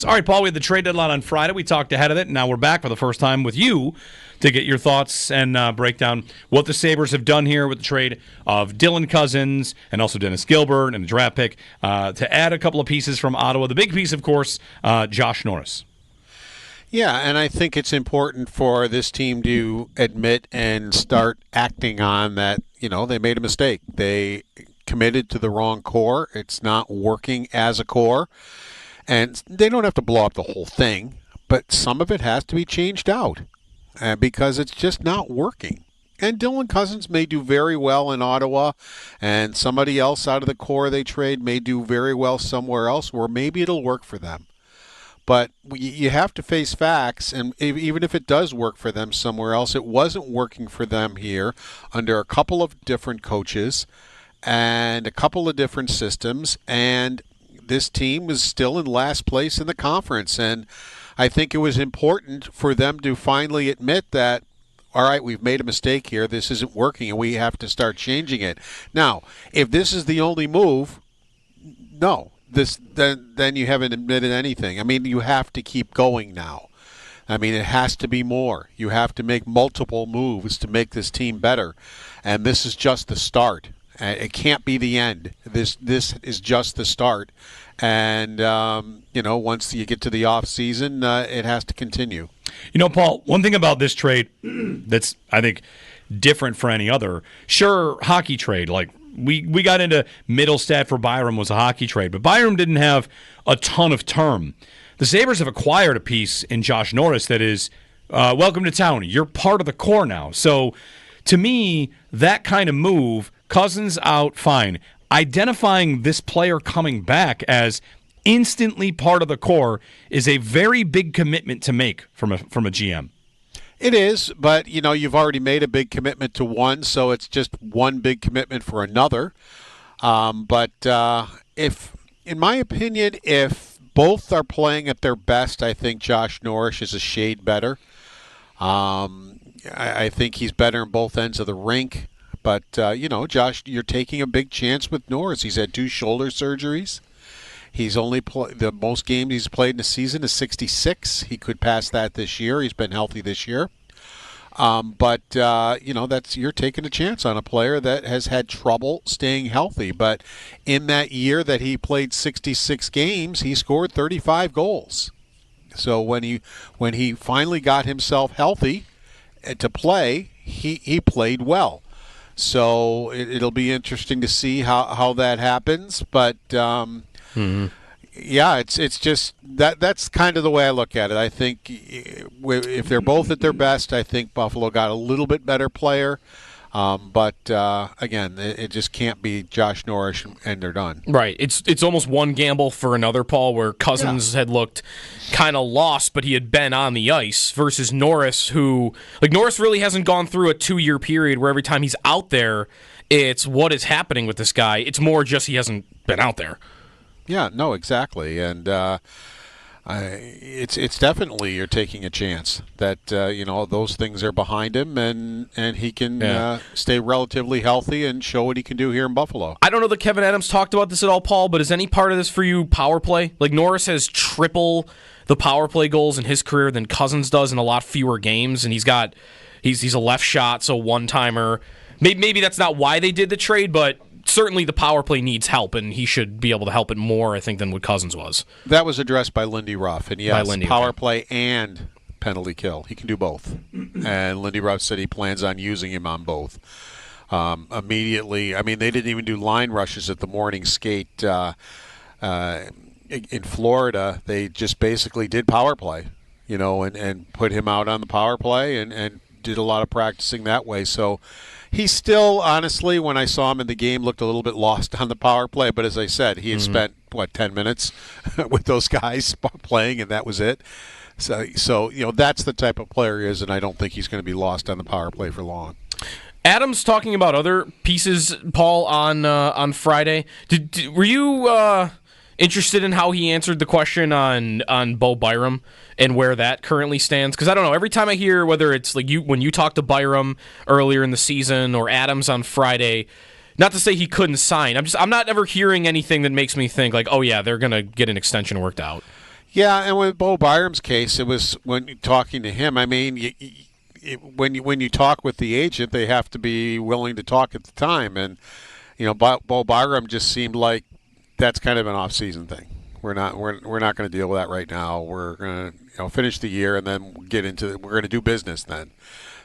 All right, Paul, we had the trade deadline on Friday. We talked ahead of it, and now we're back for the first time with you to get your thoughts and break down what the Sabres have done here with the trade of Dylan Cousins and also Dennis Gilbert and the draft pick to add a couple of pieces from Ottawa. The big piece, of course, Josh Norris. Yeah, and I think it's important for this team to admit and start acting on that, they made a mistake. They committed to the wrong core. It's not working as a core. And they don't have to blow up the whole thing, but some of it has to be changed out because it's just not working. And Dylan Cousins may do very well in Ottawa, and somebody else out of the core they trade may do very well somewhere else, where maybe it'll work for them. But you have to face facts, and even if it does work for them somewhere else, it wasn't working for them here under a couple of different coaches and a couple of different systems, and this team was still in last place in the conference. And I think it was important for them to finally admit that, all right, we've made a mistake here. This isn't working, and we have to start changing it. Now, if this is the only move, no. Then you haven't admitted anything. I mean, you have to keep going now. I mean, it has to be more. You have to make multiple moves to make this team better. And this is just the start. It can't be the end. This is just the start. And, once you get to the off season, it has to continue. Paul, one thing about this trade that's, I think, different for any other, sure, hockey trade, like we got into Middlestat for Byram was a hockey trade, but Byram didn't have a ton of term. The Sabres have acquired a piece in Josh Norris that is, welcome to town. You're part of the core now. So, to me, that kind of move, Cousins out, fine. Identifying this player coming back as instantly part of the core is a very big commitment to make from a GM. It is, but you've already made a big commitment to one, so it's just one big commitment for another. But if, in my opinion, if both are playing at their best, I think Josh Norris is a shade better. I think he's better on both ends of the rink. But, Josh, you're taking a big chance with Norris. He's had 2 shoulder surgeries. He's only the most games he's played in a season is 66. He could pass that this year. He's been healthy this year. But you're taking a chance on a player that has had trouble staying healthy. But in that year that he played 66 games, he scored 35 goals. So when he finally got himself healthy to play, he played well. So it'll be interesting to see how that happens. But yeah, it's just that's kind of the way I look at it. I think if they're both at their best, I think Buffalo got a little bit better player. But again, it just can't be Josh Norris and they're done. Right. It's almost one gamble for another, Paul, where Cousins had looked kind of lost, but he had been on the ice, versus Norris, who, Norris really hasn't gone through a 2-year period where every time he's out there, it's what is happening with this guy. It's more just he hasn't been out there. Yeah, no, exactly. And it's definitely you're taking a chance that those things are behind him and he can stay relatively healthy and show what he can do here in Buffalo. I don't know that Kevin Adams talked about this at all, Paul, but is any part of this for you power play? Norris has triple the power play goals in his career than Cousins does in a lot fewer games, and he's a left shot, so one-timer. Maybe that's not why they did the trade, but certainly the power play needs help, and he should be able to help it more, I think, than what Cousins was. That was addressed by Lindy Ruff, and yes, power play and penalty kill. He can do both. And Lindy Ruff said he plans on using him on both. Immediately, I mean, they didn't even do line rushes at the morning skate in Florida. They just basically did power play, and put him out on the power play and did a lot of practicing that way. So he still, honestly, when I saw him in the game, looked a little bit lost on the power play. But as I said, he had spent, 10 minutes with those guys playing, and that was it. So that's the type of player he is, and I don't think he's going to be lost on the power play for long. Adams talking about other pieces, Paul, on Friday. Were you interested in how he answered the question on Bo Byram and where that currently stands? Because I don't know, every time I hear, whether it's when you talked to Byram earlier in the season or Adams on Friday, not to say he couldn't sign, I'm not ever hearing anything that makes me think oh yeah, they're gonna get an extension worked out. Yeah, and with Bo Byram's case, it was when you're talking to him. I mean, when you talk with the agent, they have to be willing to talk at the time. And Bo Byram just seemed like that's kind of an off-season thing. We're not going to deal with that right now. We're going to finish the year and then we're going to do business then.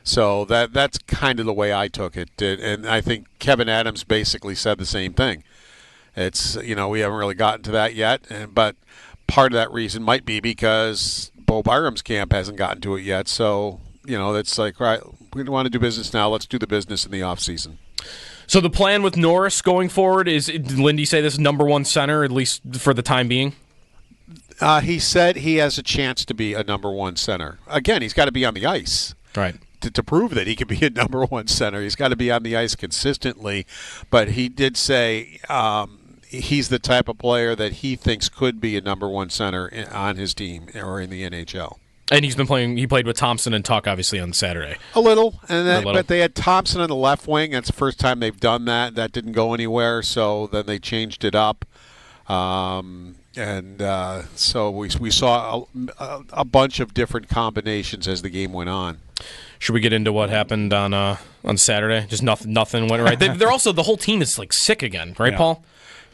So that's kind of the way I took it. And I think Kevin Adams basically said the same thing. It's we haven't really gotten to that yet, but part of that reason might be because Bo Byram's camp hasn't gotten to it yet. So it's like, right, we want to do business now. Let's do the business in the off season. So the plan with Norris going forward is, did Lindy say this number one center, at least for the time being? He said he has a chance to be a number one center. Again, he's got to be on the ice. Right. To prove that he can be a number one center, he's got to be on the ice consistently. But he did say he's the type of player that he thinks could be a number one center on his team or in the NHL. And he's been playing. He played with Thompson and Tuck, obviously, on Saturday. A little, but they had Thompson on the left wing. That's the first time they've done that. That didn't go anywhere, so then they changed it up. So we saw a bunch of different combinations as the game went on. Should we get into what happened on Saturday? Just nothing went right. They're also, the whole team is like sick again, right, Paul?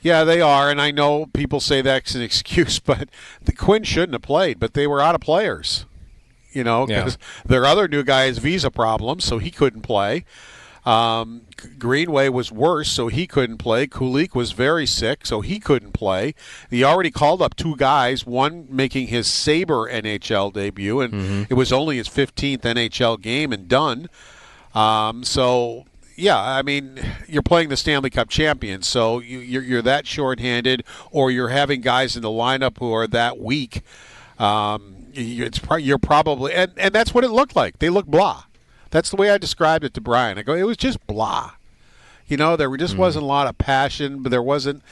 Yeah, they are, and I know people say that's an excuse, but the Quinn shouldn't have played, but they were out of players, because their other new guy has visa problems, so he couldn't play. Greenway was worse, so he couldn't play. Kulik was very sick, so he couldn't play. He already called up two guys, one making his Sabre NHL debut, and it was only his 15th NHL game and done. Yeah, I mean, you're playing the Stanley Cup champions, so you're that shorthanded, or you're having guys in the lineup who are that weak. You're probably, and that's what it looked like. They looked blah. That's the way I described it to Brian. I go, it was just blah. There just wasn't a lot of passion, but there wasn't.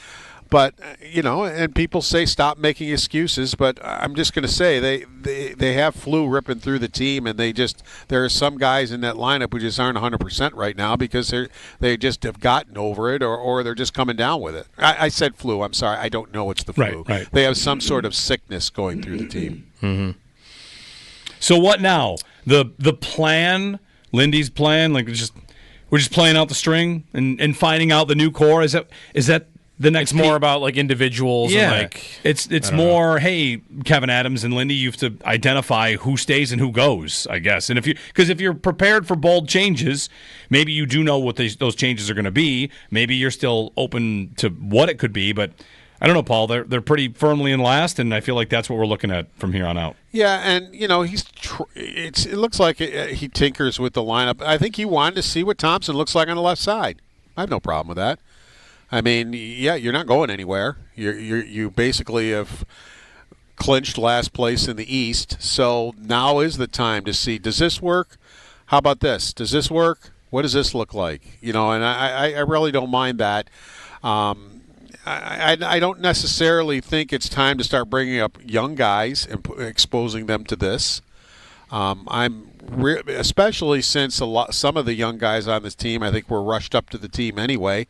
But and people say stop making excuses. But I'm just going to say they have flu ripping through the team, and there are some guys in that lineup who just aren't 100% right now because they just have gotten over it, or they're just coming down with it. I said flu. I'm sorry. I don't know it's the flu. Right. They have some sort of sickness going through the team. Mm-hmm. So what now? The plan, Lindy's plan, like we're just playing out the string and finding out the new core. Is that the next? It's more about like individuals. Yeah, and like it's more. Hey, Kevin Adams and Lindy, you have to identify who stays and who goes, I guess. And if you're prepared for bold changes, maybe you do know what those changes are going to be. Maybe you're still open to what it could be, but I don't know, Paul. They're pretty firmly in last, and I feel like that's what we're looking at from here on out. Yeah, and it looks like he tinkers with the lineup. I think he wanted to see what Thompson looks like on the left side. I have no problem with that. I mean, yeah, you're not going anywhere. You basically have clinched last place in the East, so now is the time to see, does this work? How about this? Does this work? What does this look like? And I really don't mind that. I don't necessarily think it's time to start bringing up young guys and exposing them to this. Especially since some of the young guys on this team, I think, were rushed up to the team anyway.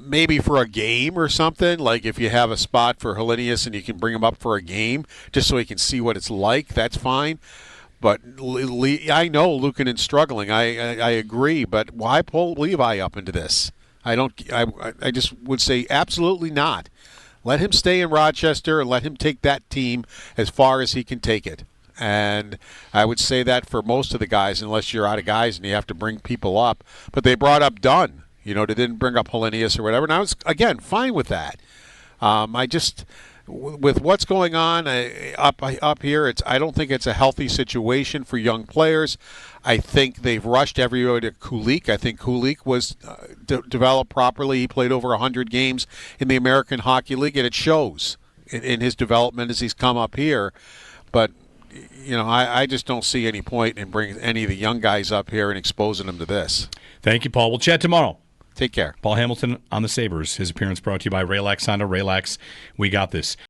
Maybe for a game or something, like if you have a spot for Helenius and you can bring him up for a game just so he can see what it's like, that's fine. But I know Luukkonen's struggling. I agree, but why pull Levi up into this? I just would say absolutely not. Let him stay in Rochester and let him take that team as far as he can take it. And I would say that for most of the guys, unless you're out of guys and you have to bring people up. But they brought up Dunn. They didn't bring up Helenius or whatever. And I was, again, fine with that. With what's going on up here, I don't think it's a healthy situation for young players. I think they've rushed everywhere to Kulik. I think Kulik was developed properly. He played over 100 games in the American Hockey League, and it shows in his development as he's come up here. But I just don't see any point in bringing any of the young guys up here and exposing them to this. Thank you, Paul. We'll chat tomorrow. Take care. Paul Hamilton on the Sabres. His appearance brought to you by Raylax Honda. Raylax, we got this.